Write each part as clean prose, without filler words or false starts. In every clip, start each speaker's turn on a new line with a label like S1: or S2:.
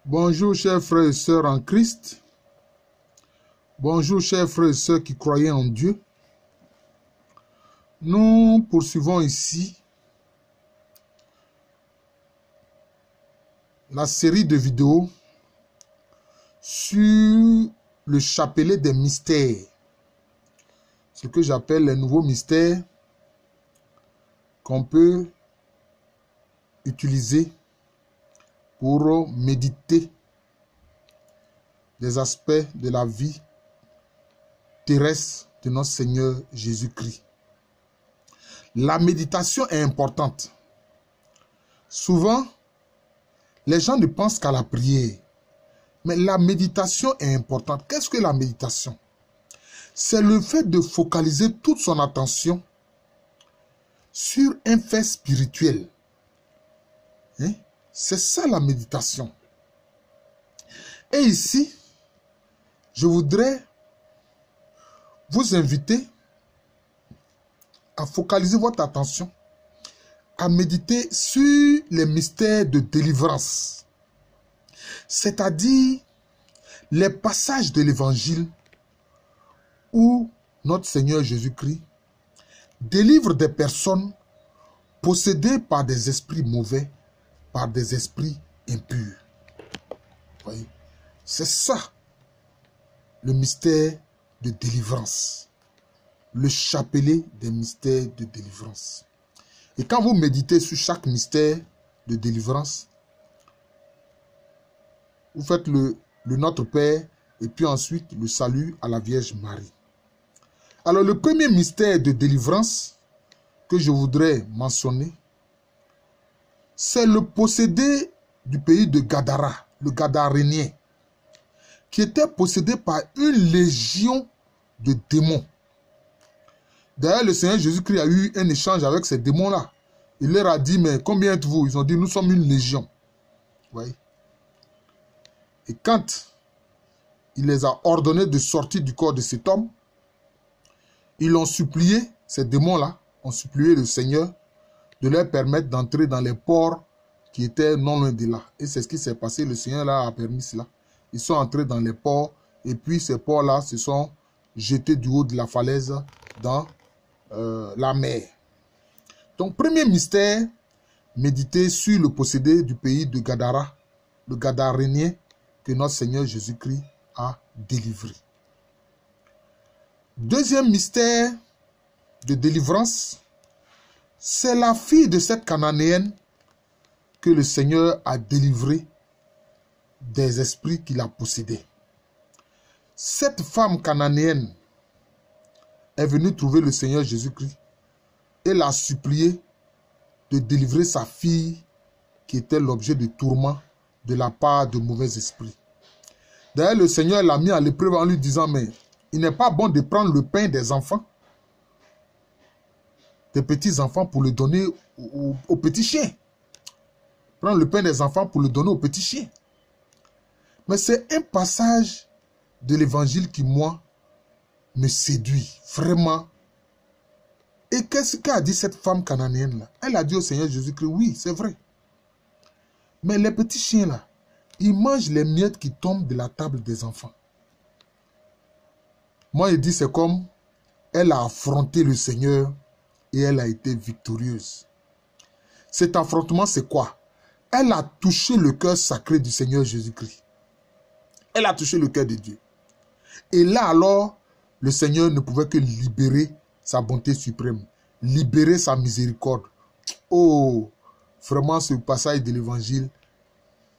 S1: Bonjour chers frères et sœurs en Christ. Bonjour chers frères et sœurs qui croyaient en Dieu. Nous poursuivons ici la série de vidéos sur le chapelet des mystères. Ce que j'appelle les nouveaux mystères qu'on peut utiliser pour méditer des aspects de la vie terrestre de notre Seigneur Jésus-Christ. La méditation est importante. Souvent, les gens ne pensent qu'à la prière. Mais la méditation est importante. Qu'est-ce que la méditation? C'est le fait de focaliser toute son attention sur un fait spirituel. C'est ça la méditation. Et ici, je voudrais vous inviter à focaliser votre attention, à méditer sur les mystères de délivrance. C'est-à-dire les passages de l'évangile où notre Seigneur Jésus-Christ délivre des personnes possédées par des esprits mauvais, par des esprits impurs. Voyez? C'est ça le mystère de délivrance. Le chapelet des mystères de délivrance. Et quand vous méditez sur chaque mystère de délivrance, vous faites le Notre Père et puis ensuite le salut à la Vierge Marie. Alors le premier mystère de délivrance que je voudrais mentionner, c'est le possédé du pays de Gadara, le Gadarénien, qui était possédé par une légion de démons. D'ailleurs, le Seigneur Jésus-Christ a eu un échange avec ces démons-là. Il leur a dit, mais combien êtes-vous? Ils ont dit, nous sommes une légion. Vous voyez? Et quand il les a ordonnés de sortir du corps de cet homme, ils ont supplié, ces démons-là, ont supplié le Seigneur de leur permettre d'entrer dans les ports qui étaient non loin de là. Et c'est ce qui s'est passé, le Seigneur là a permis cela. Ils sont entrés dans les ports, et puis ces ports-là se sont jetés du haut de la falaise dans la mer. Donc, premier mystère, méditer sur le possédé du pays de Gadara, le Gadarénien que notre Seigneur Jésus-Christ a délivré. Deuxième mystère de délivrance, c'est la fille de cette Cananéenne que le Seigneur a délivrée des esprits qu'il a possédés. Cette femme cananéenne est venue trouver le Seigneur Jésus-Christ et l'a supplié de délivrer sa fille qui était l'objet de tourments de la part de mauvais esprits. D'ailleurs, le Seigneur l'a mis à l'épreuve en lui disant, mais il n'est pas bon de prendre le pain des enfants, des petits enfants, pour le donner aux petits chiens. Prendre le pain des enfants pour le donner aux petits chiens. Mais c'est un passage de l'évangile qui, moi, me séduit vraiment. Et qu'est-ce qu'a dit cette femme cananéenne-là? Elle a dit au Seigneur Jésus-Christ, oui, c'est vrai. Mais les petits chiens-là, ils mangent les miettes qui tombent de la table des enfants. Moi, il dit, c'est comme elle a affronté le Seigneur et elle a été victorieuse. Cet affrontement, c'est quoi? Elle a touché le cœur sacré du Seigneur Jésus-Christ. Elle a touché le cœur de Dieu. Et là, alors, le Seigneur ne pouvait que libérer sa bonté suprême, libérer sa miséricorde. Oh, vraiment, ce passage de l'évangile,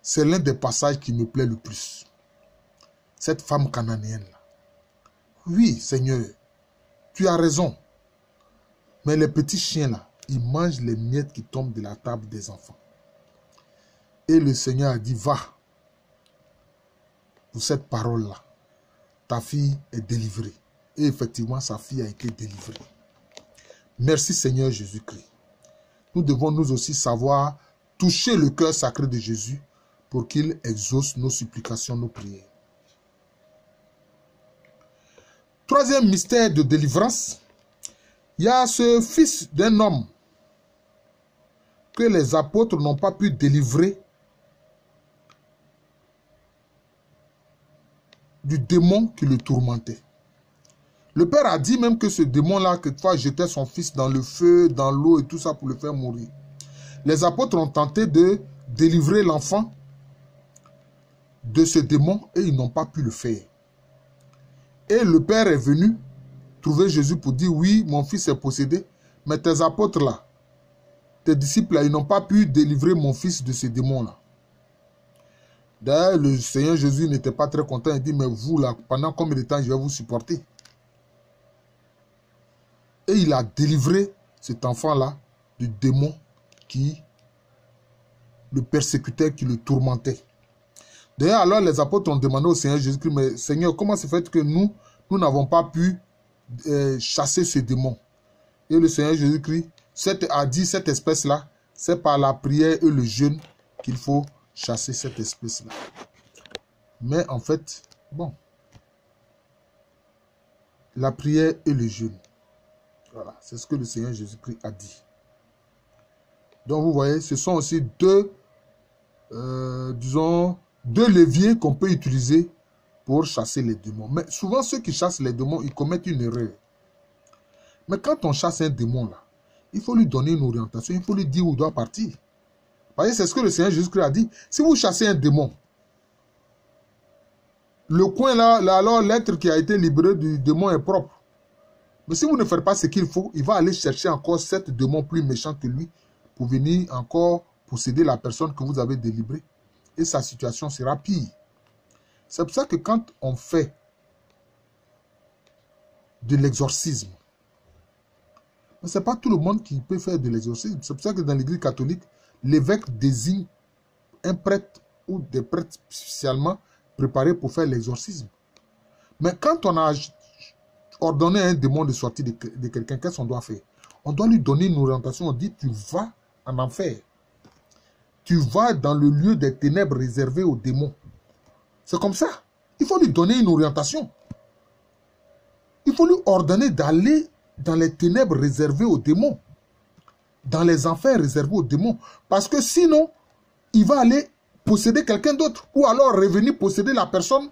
S1: c'est l'un des passages qui me plaît le plus. Cette femme cananéenne-là. Oui, Seigneur, tu as raison. Mais les petits chiens-là, ils mangent les miettes qui tombent de la table des enfants. Et le Seigneur a dit, va, pour cette parole-là, ta fille est délivrée. Et effectivement, sa fille a été délivrée. Merci Seigneur Jésus-Christ. Nous devons nous aussi savoir toucher le cœur sacré de Jésus pour qu'il exauce nos supplications, nos prières. Troisième mystère de délivrance, il y a ce fils d'un homme que les apôtres n'ont pas pu délivrer du démon qui le tourmentait. Le père a dit même que ce démon-là, quelquefois, jetait son fils dans le feu, dans l'eau et tout ça pour le faire mourir. Les apôtres ont tenté de délivrer l'enfant de ce démon et ils n'ont pas pu le faire. Et le père est venu trouver Jésus pour dire, oui, mon fils est possédé, mais tes apôtres là, tes disciples là, ils n'ont pas pu délivrer mon fils de ce démon-là. D'ailleurs, le Seigneur Jésus n'était pas très content. Il dit, mais vous là, pendant combien de temps je vais vous supporter? Et il a délivré cet enfant-là du démon qui le persécutait, qui le tourmentait. D'ailleurs, alors les apôtres ont demandé au Seigneur Jésus-Christ, mais Seigneur, comment se fait que nous n'avons pas pu chasser ce démon? Et le Seigneur Jésus-Christ a dit, cette espèce-là, c'est par la prière et le jeûne qu'il faut chasser cette espèce-là. Mais en fait, bon, la prière et le jeûne. Voilà, c'est ce que le Seigneur Jésus-Christ a dit. Donc vous voyez, ce sont aussi deux leviers qu'on peut utiliser pour chasser les démons. Mais souvent, ceux qui chassent les démons, ils commettent une erreur. Mais quand on chasse un démon, là, il faut lui donner une orientation, il faut lui dire où il doit partir. Vous voyez, c'est ce que le Seigneur Jésus-Christ a dit. Si vous chassez un démon, le coin là alors l'être qui a été libéré du démon est propre. Mais si vous ne faites pas ce qu'il faut, il va aller chercher encore 7 démons plus méchants que lui pour venir encore posséder la personne que vous avez délivrée. Et sa situation sera pire. C'est pour ça que quand on fait de l'exorcisme, ce n'est pas tout le monde qui peut faire de l'exorcisme. C'est pour ça que dans l'église catholique, l'évêque désigne un prêtre ou des prêtres spécialement préparés pour faire l'exorcisme. Mais quand on a ordonné à un démon de sortir de quelqu'un, qu'est-ce qu'on doit faire? On doit lui donner une orientation. On dit, tu vas en enfer. Tu vas dans le lieu des ténèbres réservé aux démons. C'est comme ça. Il faut lui donner une orientation. Il faut lui ordonner d'aller dans les ténèbres réservées aux démons. Dans les enfers réservés aux démons. Parce que sinon, il va aller posséder quelqu'un d'autre. Ou alors revenir posséder la personne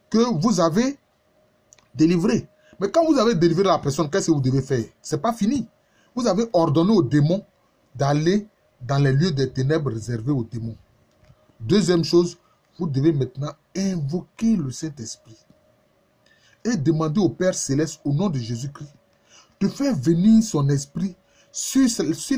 S1: que vous avez délivrée. Mais quand vous avez délivré la personne, qu'est-ce que vous devez faire? Ce n'est pas fini. Vous avez ordonné aux démons d'aller dans les lieux des ténèbres réservés aux démons. Deuxième chose, vous devez maintenant invoquer le Saint-Esprit et demander au Père Céleste, au nom de Jésus-Christ, de faire venir son esprit sur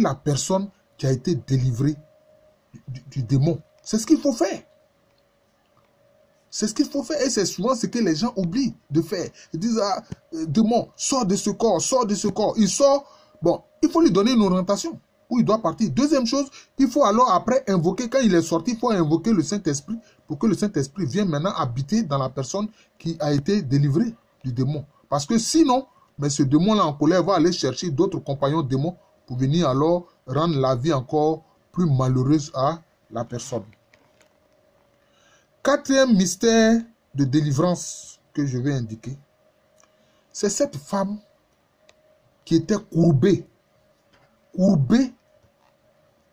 S1: la personne qui a été délivrée du démon. C'est ce qu'il faut faire. C'est ce qu'il faut faire et c'est souvent ce que les gens oublient de faire. Ils disent, ah, démon, sors de ce corps, sors de ce corps. Il sort, bon, il faut lui donner une orientation où il doit partir. Deuxième chose, il faut alors après invoquer, quand il est sorti, il faut invoquer le Saint-Esprit pour que le Saint-Esprit vienne maintenant habiter dans la personne qui a été délivrée du démon. Parce que sinon, mais ce démon-là en colère va aller chercher d'autres compagnons démons pour venir alors rendre la vie encore plus malheureuse à la personne. Quatrième mystère de délivrance que je vais indiquer, c'est cette femme qui était courbée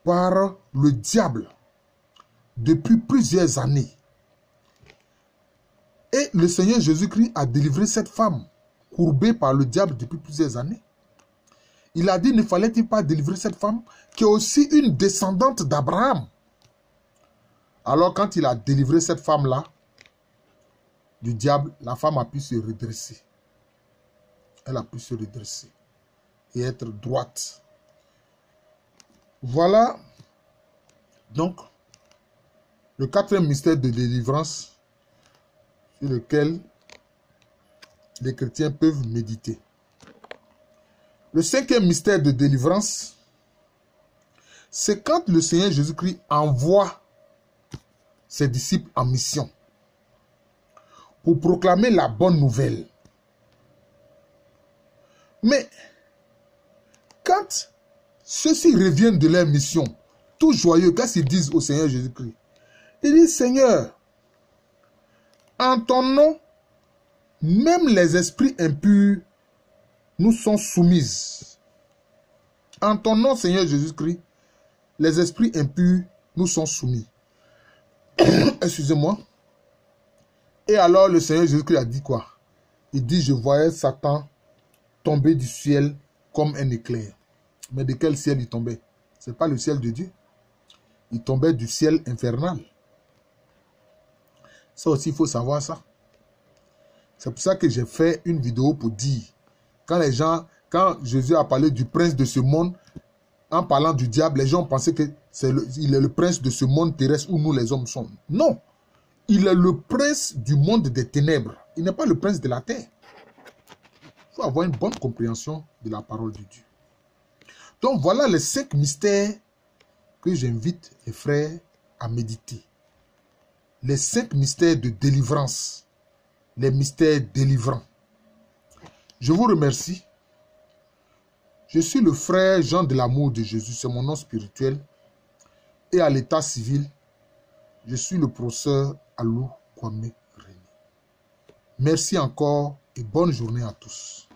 S1: par le diable depuis plusieurs années. Et le Seigneur Jésus-Christ a délivré cette femme courbée par le diable depuis plusieurs années. Il a dit, ne fallait-il pas délivrer cette femme qui est aussi une descendante d'Abraham? Alors quand il a délivré cette femme-là du diable, la femme a pu se redresser. Elle a pu se redresser et être droite. Voilà donc le quatrième mystère de délivrance sur lequel les chrétiens peuvent méditer. Le cinquième mystère de délivrance, c'est quand le Seigneur Jésus-Christ envoie ses disciples en mission pour proclamer la bonne nouvelle. Mais quand ceux-ci reviennent de leur mission, tout joyeux, qu'est-ce qu'ils disent au Seigneur Jésus-Christ? Ils disent, Seigneur, en ton nom, même les esprits impurs nous sont soumis. En ton nom, Seigneur Jésus-Christ, les esprits impurs nous sont soumis. Excusez-moi. Et alors le Seigneur Jésus-Christ a dit quoi? Il dit, je voyais Satan tomber du ciel comme un éclair. Mais de quel ciel il tombait? Ce n'est pas le ciel de Dieu. Il tombait du ciel infernal. Ça aussi, il faut savoir ça. C'est pour ça que j'ai fait une vidéo pour dire, quand Jésus a parlé du prince de ce monde, en parlant du diable, les gens pensaient qu'il est le prince de ce monde terrestre où nous les hommes sommes. Non, il est le prince du monde des ténèbres. Il n'est pas le prince de la terre. Il faut avoir une bonne compréhension de la parole de Dieu. Donc voilà les 5 mystères que j'invite les frères à méditer. Les 5 mystères de délivrance. Les mystères délivrants. Je vous remercie. Je suis le frère Jean de l'amour de Jésus, c'est mon nom spirituel. Et à l'état civil, je suis le professeur Alou Kwame René. Merci encore et bonne journée à tous.